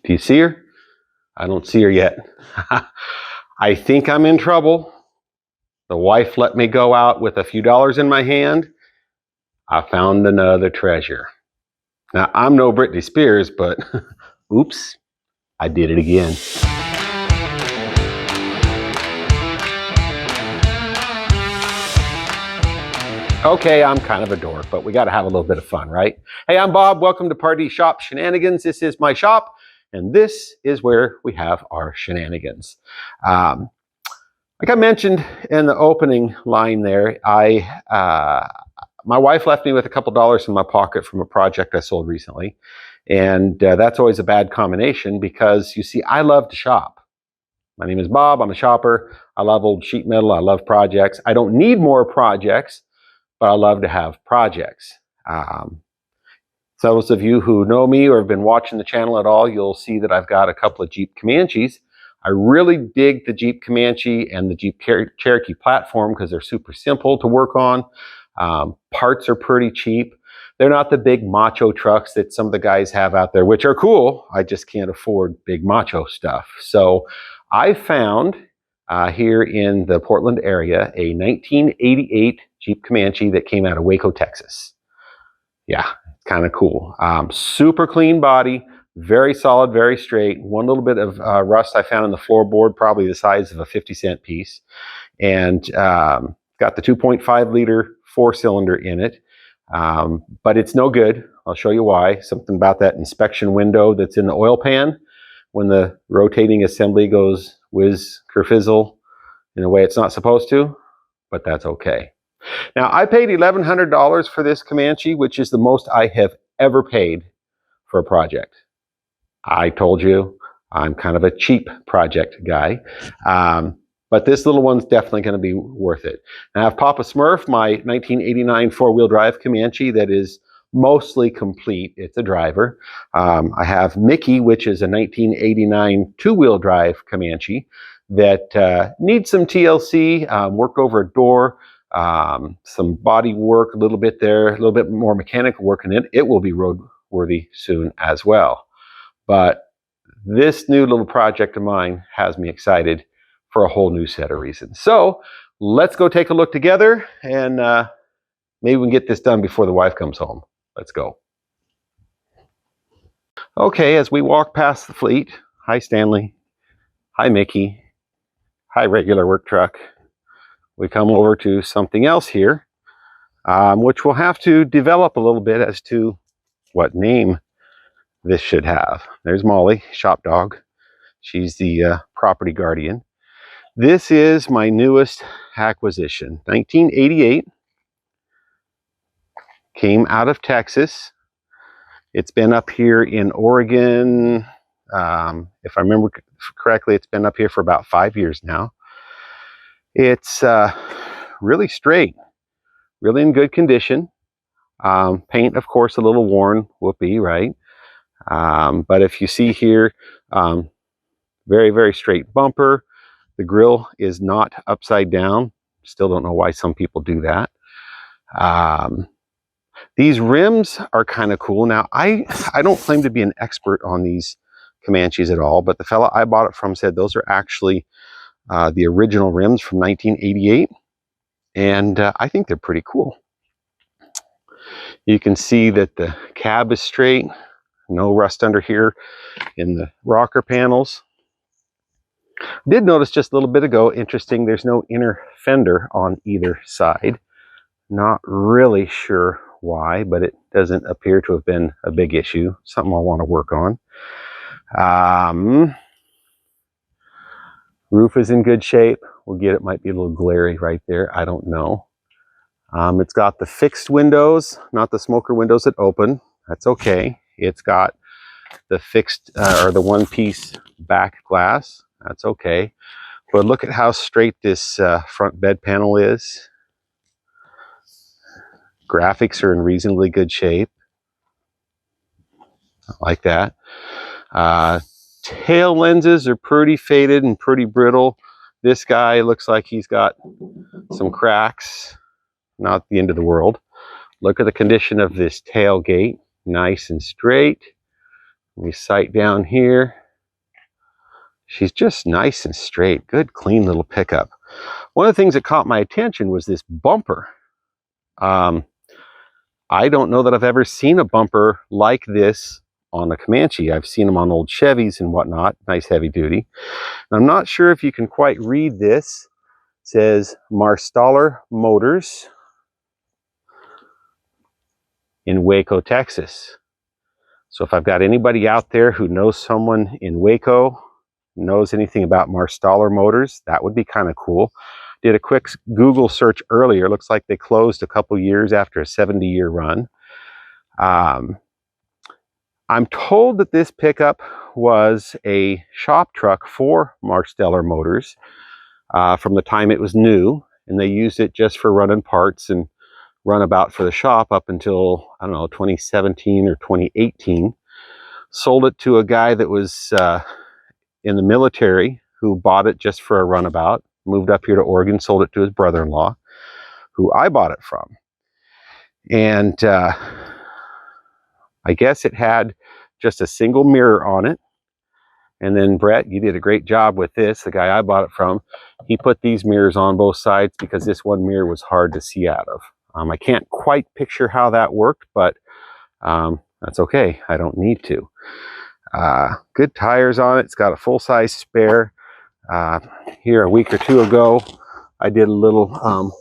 Do you see her? I don't see her yet. I think I'm in trouble. The wife let me go out with a few dollars in my hand. I found another treasure. Now, I'm no Britney Spears, but oops, I did it again. Okay, I'm kind of a dork, but we got to have a little bit of fun, right? Hey, I'm Bob. Welcome to Party Shop Shenanigans. This is my shop, and this is where we have our shenanigans. Like I mentioned in the opening line there, my wife left me with a couple dollars in my pocket from a project I sold recently. And that's always a bad combination because, you see, I love to shop. My name is Bob. I'm a shopper. I love old sheet metal. I love projects. I don't need more projects, but I love to have projects. Those of you who know me or have been watching the channel at all, you'll see that I've got a couple of Jeep Comanches. I really dig the Jeep Comanche and the Jeep Cherokee platform because they're super simple to work on. Parts are pretty cheap. They're not the big macho trucks that some of the guys have out there, which are cool. I just can't afford big macho stuff. So I found here in the Portland area a 1988 Jeep Comanche that came out of Waco, Texas. Yeah, kind of cool. Super clean body, very solid, very straight. One little bit of rust I found in the floorboard, probably the size of a 50-cent piece. And got the 2.5 liter 4-cylinder in it. But it's no good. I'll show you why. Something about that inspection window that's in the oil pan when the rotating assembly goes whiz kerfizzle in a way it's not supposed to, but that's okay. Now, I paid $1,100 for this Comanche, which is the most I have ever paid for a project. I told you I'm kind of a cheap project guy. But this little one's definitely going to be worth it. I have Papa Smurf, my 1989 four-wheel drive Comanche that is mostly complete. It's a driver. I have Mickey, which is a 1989 two-wheel drive Comanche that needs some TLC, worked over a door, some body work a little bit there, a little bit more mechanical work in it. It will be roadworthy soon as well. But this new little project of mine has me excited for a whole new set of reasons. So let's go take a look together and maybe we can get this done before the wife comes home. Let's go. Okay, as we walk past the fleet, hi Stanley, hi Mickey, hi regular work truck, we come over to something else here, which we'll have to develop a little bit as to what name this should have. There's Molly, shop dog. She's the property guardian. This is my newest acquisition, 1988, came out of Texas. It's been up here in Oregon. If I remember correctly, it's been up here for about 5 years now. It's really straight, really in good condition. Paint, of course, a little worn, whoopee, right? But if you see here, very, very straight bumper. The grill is not upside down. Still don't know why some people do that. These rims are kind of cool. Now, I don't claim to be an expert on these Comanches at all, but the fella I bought it from said those are actually the original rims from 1988. And I think they're pretty cool. You can see that the cab is straight. No rust under here in the rocker panels. Did notice just a little bit ago, interesting, there's no inner fender on either side. Not really sure why, but it doesn't appear to have been a big issue. Something I'll want to work on. Roof is in good shape. We'll get it, might be a little glary right there. I don't know. It's got the fixed windows, not the smoker windows that open. That's okay. It's got the fixed or the one-piece back glass. That's okay. But look at how straight this front bed panel is. Graphics are in reasonably good shape. I like that. Tail lenses are pretty faded and pretty brittle. This guy looks like he's got some cracks. Not the end of the world. Look at the condition of this tailgate. Nice and straight. We sight down here. She's just nice and straight. Good, clean little pickup. One of the things that caught my attention was this bumper. I don't know that I've ever seen a bumper like this on a Comanche. I've seen them on old Chevys and whatnot, nice heavy duty. And I'm not sure if you can quite read this. It says Marstaller Motors in Waco, Texas. So if I've got anybody out there who knows someone in Waco, knows anything about Marstaller Motors, that would be kind of cool. Did a quick Google search earlier. Looks like they closed a couple years after a 70-year run. I'm told that this pickup was a shop truck for Marstaller Motors from the time it was new, and they used it just for running parts and runabout for the shop up until, I don't know, 2017 or 2018. Sold it to a guy that was in the military who bought it just for a runabout, moved up here to Oregon, sold it to his brother-in-law, who I bought it from. And I guess it had just a single mirror on it. And then Brett, you did a great job with this. The guy I bought it from, he put these mirrors on both sides because this one mirror was hard to see out of. I can't quite picture how that worked, but that's okay. I don't need to. Good tires on it. It's got a full-size spare. Here a week or two ago, I did a little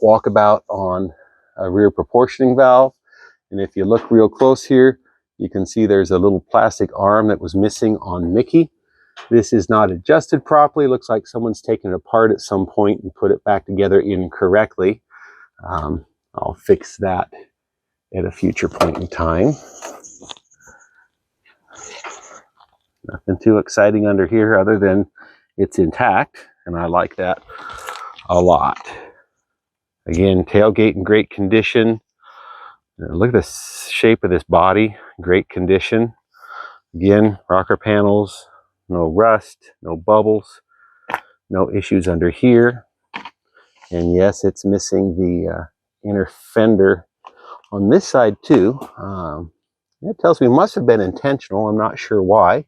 walkabout on a rear proportioning valve. And if you look real close here, you can see there's a little plastic arm that was missing on Mickey. This is not adjusted properly. Looks like someone's taken it apart at some point and put it back together incorrectly. I'll fix that at a future point in time. Nothing too exciting under here other than it's intact, and I like that a lot. Again, tailgate in great condition. Look at the shape of this body, great condition. Again, rocker panels, no rust, no bubbles, no issues under here. And yes, it's missing the inner fender on this side too. It tells me it must have been intentional. I'm not sure why,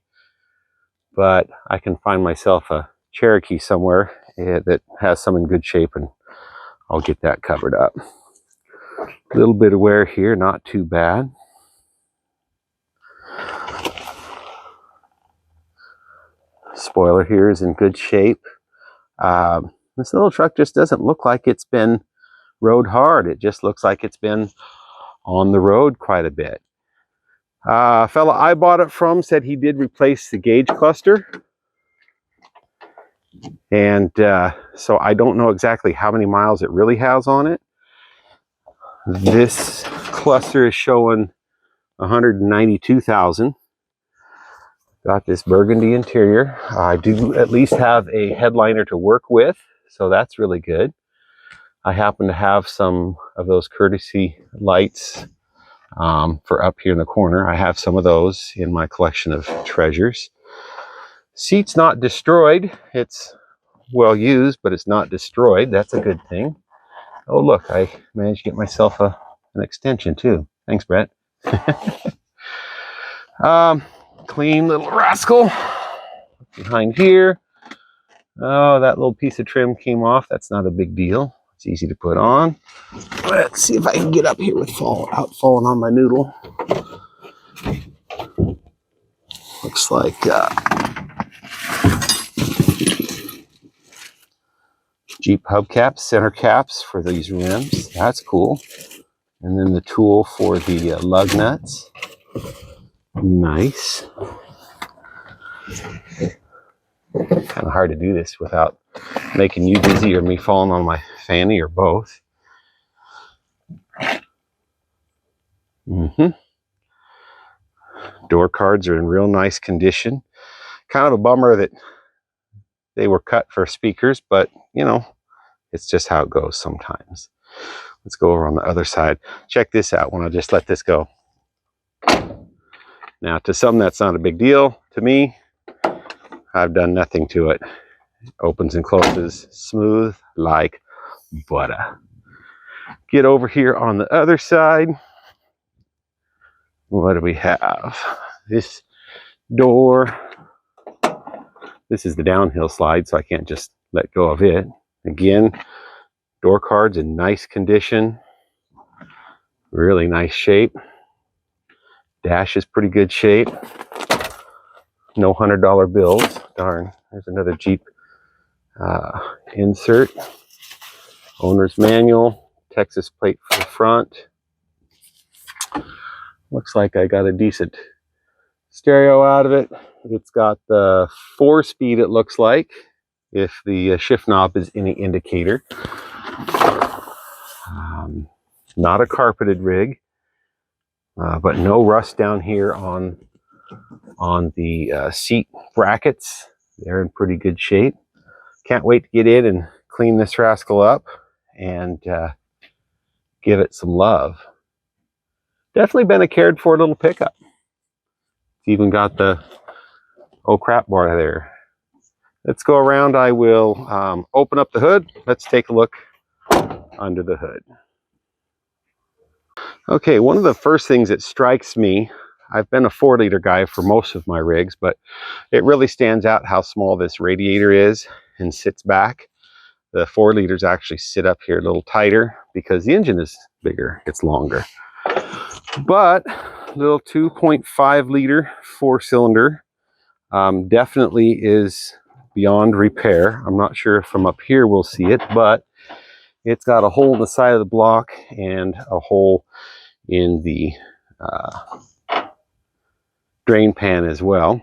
but I can find myself a Cherokee somewhere that has some in good shape, and I'll get that covered up. A little bit of wear here, not too bad. Spoiler here is in good shape. This little truck just doesn't look like it's been rode hard. It just looks like it's been on the road quite a bit. A fella I bought it from said he did replace the gauge cluster. And so I don't know exactly how many miles it really has on it. This cluster is showing 192,000. Got this burgundy interior. I do at least have a headliner to work with, so that's really good. I happen to have some of those courtesy lights for up here in the corner. I have some of those in my collection of treasures. Seat's not destroyed. It's well used, but it's not destroyed. That's a good thing. Oh, look, I managed to get myself an extension too. Thanks, Brett. Clean little rascal. Behind here. Oh, that little piece of trim came off. That's not a big deal. It's easy to put on. Let's see if I can get up here without falling on my noodle. Looks like Jeep hubcaps, center caps for these rims. That's cool. And then the tool for the lug nuts. Nice. Kind of hard to do this without making you dizzy or me falling on my fanny or both. Door cards are in real nice condition. Kind of a bummer that they were cut for speakers, but you know, it's just how it goes sometimes. Let's go over on the other side. Check this out when I just let this go. Now, to some, that's not a big deal. To me, I've done nothing to it. It opens and closes smooth like butter. Get over here on the other side. What do we have? This door. This is the downhill slide, so I can't just let go of it. Again, door cards in nice condition. Really nice shape. Dash is pretty good shape. No $100 bills. Darn, there's another Jeep insert. Owner's manual. Texas plate for the front. Looks like I got a decent stereo out of it. It's got the 4-speed, it looks like, if the shift knob is any indicator. Not a carpeted rig, but no rust down here on the seat brackets. They're in pretty good shape. Can't wait to get in and clean this rascal up and give it some love. Definitely been a cared for little pickup. It's even got the oh crap bar there. Let's go around. I will open up the hood. Let's take a look under the hood. Okay, one of the first things that strikes me, I've been a 4-liter guy for most of my rigs, but it really stands out how small this radiator is and sits back. The 4 liters actually sit up here a little tighter because the engine is bigger, it's longer. But little 2.5 liter 4-cylinder definitely is beyond repair. I'm not sure if from up here we'll see it, but it's got a hole in the side of the block and a hole in the drain pan as well.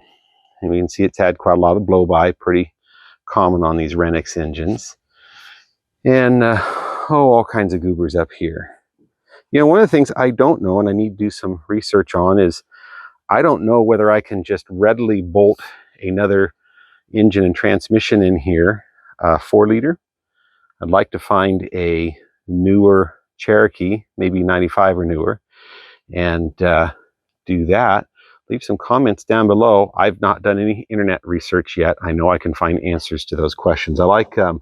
And we can see it's had quite a lot of blow-by, pretty common on these Renix engines. And all kinds of goobers up here. You know, one of the things I don't know, and I need to do some research on, is I don't know whether I can just readily bolt another engine and transmission in here, 4-liter. I'd like to find a newer Cherokee, maybe 95 or newer, and do that. Leave some comments down below. I've not done any internet research yet. I know I can find answers to those questions. I like, for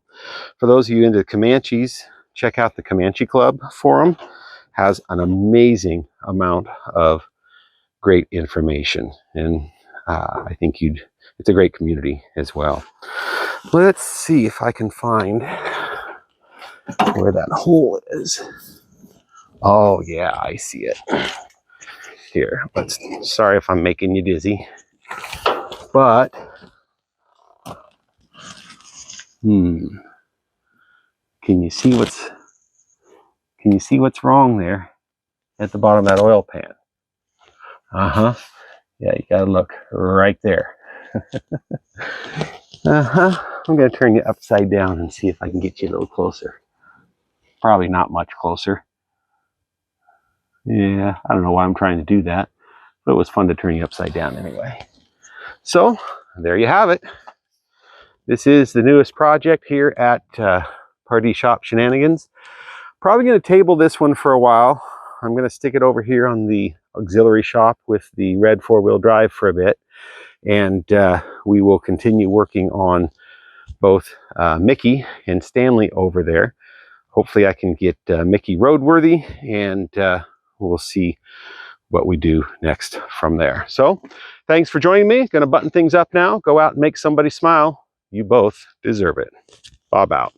those of you into Comanches, check out the Comanche Club forum. Has an amazing amount of great information, and I think it's a great community as well. Let's see if I can find where that hole is. Oh yeah, I see it. Here, sorry if I'm making you dizzy, but can you see what's wrong there at the bottom of that oil pan? Yeah, you gotta look right there. I'm gonna turn you upside down and see if I can get you a little closer. Probably not much closer. Yeah, I don't know why I'm trying to do that, but it was fun to turn you upside down anyway. So there you have it. This is the newest project here at Pardee Shop Shenanigans. Probably going to table this one for a while. I'm going to stick it over here on the auxiliary shop with the red 4-wheel drive for a bit, and we will continue working on both Mickey and Stanley over there. Hopefully I can get Mickey roadworthy, and we'll see what we do next from there. So thanks for joining me. Going to button things up now. Go out and make somebody smile. You both deserve it. Bob out.